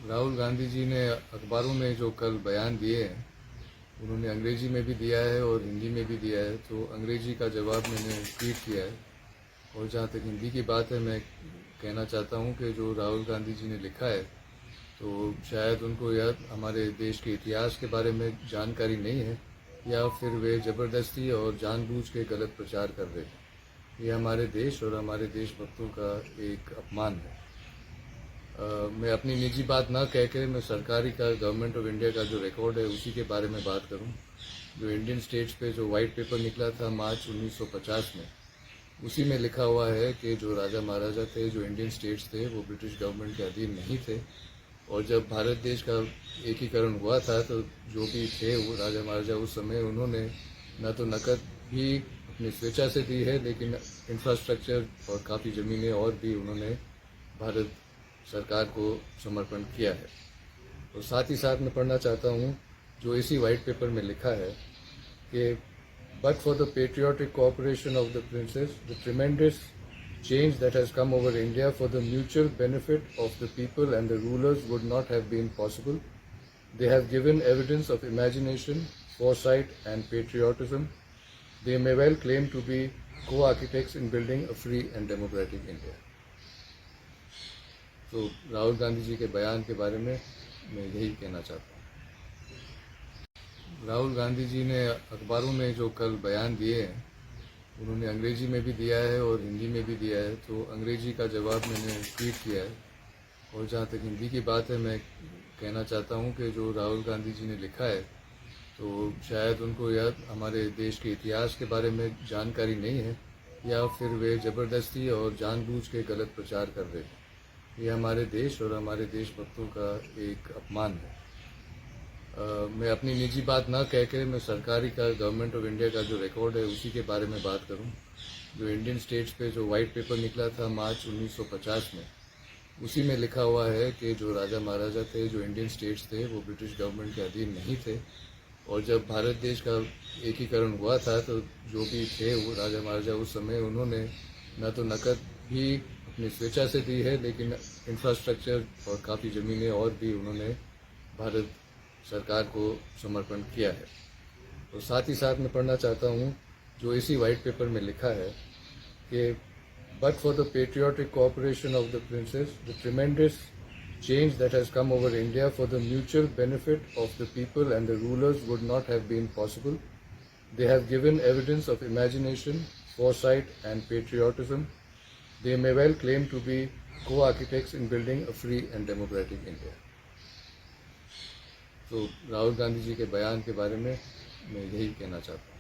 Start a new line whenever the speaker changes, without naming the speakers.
राहुल गांधी जी ने अखबारों में जो कल बयान दिए हैं, उन्होंने अंग्रेजी में भी दिया है और हिंदी में भी दिया है। तो अंग्रेजी का जवाब मैंने ट्वीट किया है, और जहाँ तक हिंदी की बात है, मैं कहना चाहता हूँ कि जो राहुल गांधी जी ने लिखा है, तो शायद उनको यह हमारे देश के इतिहास के बारे में जानकारी नहीं है, या फिर वे ज़बरदस्ती और जानबूझ के गलत प्रचार कर रहे हैं। ये हमारे देश और हमारे देशभक्तों का एक अपमान है। मैं अपनी निजी बात ना कह के मैं सरकारी का, गवर्नमेंट ऑफ इंडिया का जो रिकॉर्ड है उसी के बारे में बात करूं। जो इंडियन स्टेट्स पे जो वाइट पेपर निकला था मार्च 1950 में, उसी में लिखा हुआ है कि जो राजा महाराजा थे, जो इंडियन स्टेट्स थे, वो ब्रिटिश गवर्नमेंट के अधीन नहीं थे। और जब भारत देश का एकीकरण हुआ था, तो जो भी थे वो राजा महाराजा उस समय, उन्होंने न तो नकद भी अपनी स्वेच्छा से दी है, लेकिन इंफ्रास्ट्रक्चर और काफ़ी ज़मीनें और भी उन्होंने भारत सरकार को समर्पण किया है। और साथ ही साथ मैं पढ़ना चाहता हूँ जो इसी वाइट पेपर में लिखा है कि but for the patriotic cooperation of the princess, the tremendous change that has come over India for the mutual benefit of the people and the rulers would not have been possible. They have given evidence of imagination, foresight and patriotism. They may well claim to be co-architects in building a free and democratic India. तो राहुल गांधी जी के बयान के बारे में मैं यही कहना चाहता हूँ। राहुल गांधी जी ने अखबारों में जो कल बयान दिए हैं, उन्होंने अंग्रेजी में भी दिया है और हिंदी में भी दिया है। तो अंग्रेजी का जवाब मैंने ट्वीट किया है, और जहाँ तक हिंदी की बात है, मैं कहना चाहता हूँ कि जो राहुल गांधी जी ने लिखा है, तो शायद उनको यह हमारे देश के इतिहास के बारे में जानकारी नहीं है, या फिर वे ज़बरदस्ती और जानबूझ के गलत प्रचार कर रहे हैं। ये हमारे देश और हमारे देशभक्तों का एक अपमान है। मैं अपनी निजी बात ना कह के मैं सरकारी का, गवर्नमेंट ऑफ इंडिया का जो रिकॉर्ड है उसी के बारे में बात करूं। जो इंडियन स्टेट्स पे जो वाइट पेपर निकला था मार्च 1950 में, उसी में लिखा हुआ है कि जो राजा महाराजा थे, जो इंडियन स्टेट्स थे, वो ब्रिटिश गवर्नमेंट के अधीन नहीं थे। और जब भारत देश का एकीकरण हुआ था, तो जो भी थे वो राजा महाराजा उस समय, उन्होंने न तो नकद भी अपनी स्वेच्छा से दी है, लेकिन इंफ्रास्ट्रक्चर और काफ़ी ज़मीनें और भी उन्होंने भारत सरकार को समर्पण किया है। और साथ ही साथ मैं पढ़ना चाहता हूँ जो इसी वाइट पेपर में लिखा है कि but for the patriotic cooperation of the princess, the tremendous change that has come over India for the mutual benefit of the people and the rulers would not have been possible. They have given evidence of imagination, foresight and patriotism. They may well claim to be co-architects in building a free and democratic India. तो राहुल गांधी जी के बयान के बारे में मैं यही कहना चाहता हूँ।